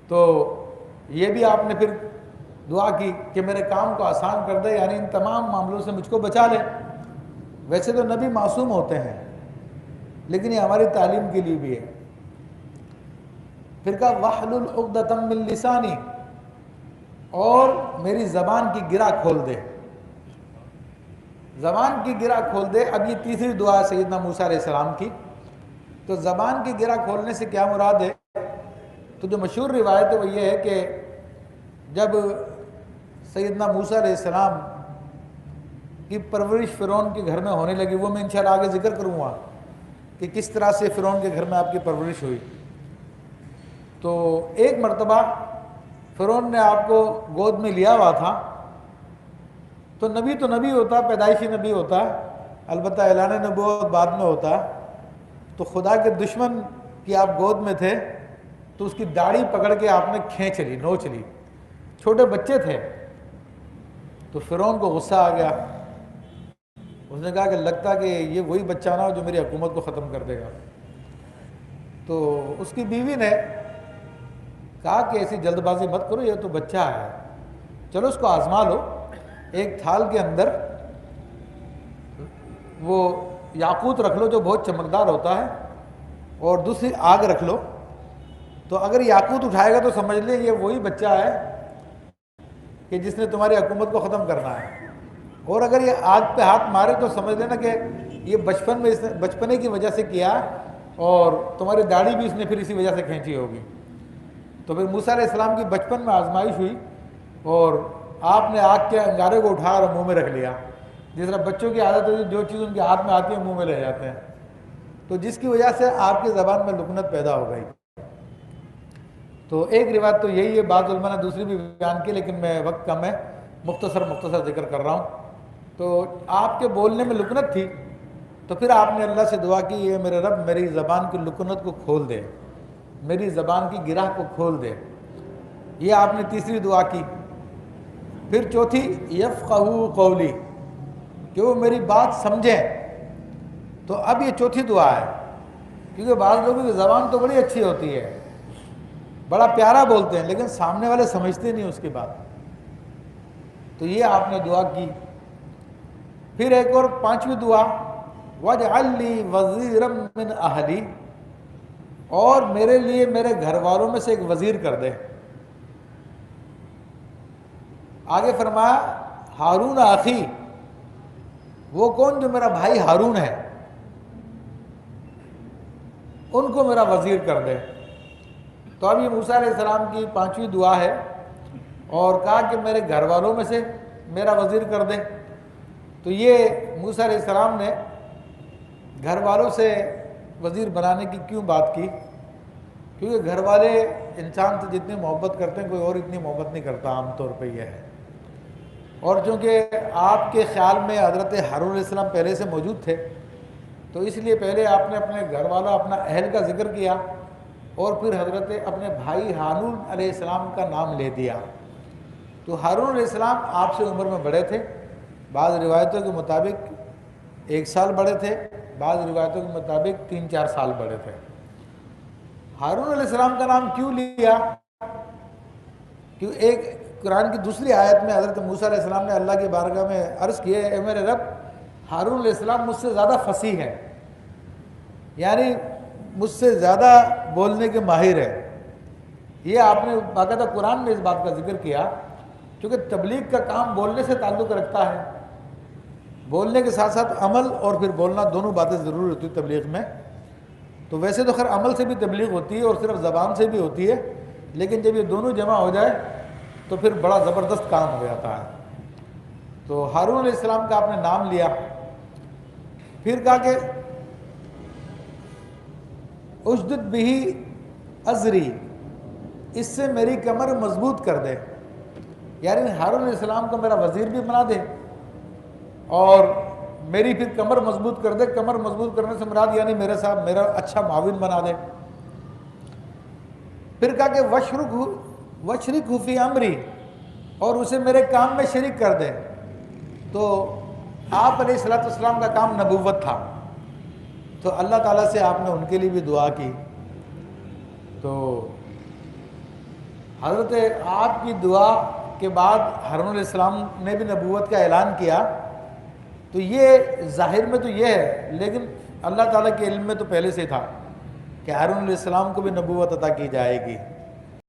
تو یہ بھی آپ نے پھر دعا کی کہ میرے کام کو آسان کر دے، یعنی ان تمام معاملوں سے مجھ کو بچا لے۔ ویسے تو نبی معصوم ہوتے ہیں، لیکن یہ ہماری تعلیم کے لیے بھی ہے۔ پھر کہا وَاحْلُلْ عُقْدَةً مِّن لِّسَانِي، اور میری زبان کی گرہ کھول دے، زبان کی گرہ کھول دے۔ اب یہ تیسری دعا ہے سیدنا موسیٰ علیہ السلام کی۔ تو زبان کی گرہ کھولنے سے کیا مراد ہے؟ تو جو مشہور روایت ہے وہ یہ ہے کہ جب سیدنا موسیٰ علیہ السلام کی پرورش فرعون کے گھر میں ہونے لگی، وہ میں انشاءاللہ آگے ذکر کروں گا کہ کس طرح سے فرعون کے گھر میں آپ کی پرورش ہوئی۔ تو ایک مرتبہ فرعون نے آپ کو گود میں لیا ہوا تھا، تو نبی ہوتا، پیدائشی نبی ہوتا، البتہ اعلان نبوت بعد میں ہوتا۔ تو خدا کے دشمن کی آپ گود میں تھے، تو اس کی داڑھی پکڑ کے آپ نے کھینچ لی، نوچ لی، چھوٹے بچے تھے۔ تو فرعون کو غصہ آ گیا، اس نے کہا کہ لگتا کہ یہ وہی بچہ نہ ہو جو میری حکومت کو ختم کر دے گا۔ تو اس کی بیوی نے کہا کہ ایسی جلد بازی مت کرو، یہ تو بچہ ہے، چلو اس کو آزما لو۔ ایک تھال کے اندر وہ یاقوت رکھ لو جو بہت چمکدار ہوتا ہے، اور دوسری آگ رکھ لو، تو اگر یاقوت اٹھائے گا تو سمجھ لیں یہ وہی بچہ ہے کہ جس نے تمہاری حکومت کو ختم کرنا ہے، اور اگر یہ آگ پہ ہاتھ مارے تو سمجھ لینا کہ یہ بچپن میں اس نے بچپنے کی وجہ سے کیا، اور تمہاری داڑھی بھی اس نے پھر اسی وجہ سے کھینچی ہوگی۔ تو پھر موسیٰ علیہ السلام کی بچپن میں آزمائش ہوئی، اور آپ نے آگ کے انگارے کو اٹھا اور منہ میں رکھ لیا۔ جس طرح بچوں کی عادت ہوتی ہے جو چیز ان کے ہاتھ میں آتی ہے منہ میں لے جاتے ہیں، تو جس کی وجہ سے آپ کی زبان میں لکنت پیدا ہو گئی۔ تو ایک روایت تو یہی ہے، بعض علماء نے دوسری بھی بیان کی، لیکن میں وقت کم ہے، مختصر ذکر کر رہا ہوں۔ تو آپ کے بولنے میں لکنت تھی، تو پھر آپ نے اللہ سے دعا کی، یہ میرے رب میری زبان کی لکنت کو کھول دے، میری زبان کی گرہ کو کھول دے۔ یہ آپ نے تیسری دعا کی۔ پھر چوتھی یفقہوا قولی، کہ وہ میری بات سمجھیں۔ تو اب یہ چوتھی دعا ہے، کیونکہ بعض لوگوں کی زبان تو بڑی اچھی ہوتی ہے، بڑا پیارا بولتے ہیں، لیکن سامنے والے سمجھتے نہیں اس کی بات۔ تو یہ آپ نے دعا کی۔ پھر ایک اور پانچویں دعا، وَاجْعَلْ لِي وَزِيرًا مِّنْ أَهْلِي، اور میرے لیے میرے گھر والوں میں سے ایک وزیر کر دے۔ آگے فرمایا ہارون اخی، وہ کون؟ جو میرا بھائی ہارون ہے، ان کو میرا وزیر کر دے۔ تو اب یہ موسیٰ علیہ السلام کی پانچویں دعا ہے، اور کہا کہ میرے گھر والوں میں سے میرا وزیر کر دے۔ تو یہ موسیٰ علیہ السلام نے گھر والوں سے وزیر بنانے کی کیوں بات کی؟ کیونکہ گھر والے انسان سے جتنی محبت کرتے ہیں کوئی اور اتنی محبت نہیں کرتا، عام طور پہ یہ ہے۔ اور چونکہ آپ کے خیال میں حضرت ہارون علیہ السلام پہلے سے موجود تھے، تو اس لیے پہلے آپ نے اپنے گھر والوں، اپنا اہل کا ذکر کیا، اور پھر حضرت اپنے بھائی ہارون علیہ السلام کا نام لے دیا۔ تو ہارون علیہ السلام آپ سے عمر میں بڑے تھے، بعض روایتوں کے مطابق 1 سال بڑے تھے، بعض روایتوں کے مطابق 3-4 سال بڑے تھے۔ ہارون علیہ السلام کا نام کیوں لیا؟ کیوں ایک قرآن کی دوسری آیت میں حضرت موسیٰ علیہ السلام نے اللہ کی بارگاہ میں عرض کیا، اے میرے رب، ہارون علیہ السلام مجھ سے زیادہ فصیح ہے، یعنی مجھ سے زیادہ بولنے کے ماہر ہے۔ یہ آپ نے باقاعدہ قرآن میں اس بات کا ذکر کیا، کیونکہ تبلیغ کا کام بولنے سے تعلق رکھتا ہے، بولنے کے ساتھ ساتھ عمل اور پھر بولنا، دونوں باتیں ضرور ہوتی ہے تبلیغ میں۔ تو ویسے تو خیر عمل سے بھی تبلیغ ہوتی ہے اور صرف زبان سے بھی ہوتی ہے، لیکن جب یہ دونوں جمع ہو جائے تو پھر بڑا زبردست کام ہو جاتا ہے۔ تو ہارون علیہ السلام کا آپ نے نام لیا۔ پھر کہا کہ اشدد بہ ازری، اس سے میری کمر مضبوط کر دے، یعنی ہارون علیہ السلام کو میرا وزیر بھی بنا دے اور میری پھر کمر مضبوط کر دے۔ کمر مضبوط کرنے سے مراد یعنی میرے ساتھ میرا اچھا معاون بنا دے۔ پھر کہا کہ وشرکہ فی امری، اور اسے میرے کام میں شریک کر دے۔ تو آپ علیہ السلام کا کام نبوت تھا، تو اللہ تعالیٰ سے آپ نے ان کے لیے بھی دعا کی۔ تو حضرت آپ کی دعا کے بعد ہارون علیہ السلام نے بھی نبوت کا اعلان کیا، تو یہ ظاہر میں تو یہ ہے، لیکن اللہ تعالیٰ کے علم میں تو پہلے سے تھا کہ ہارون علیہ السلام کو بھی نبوت عطا کی جائے گی۔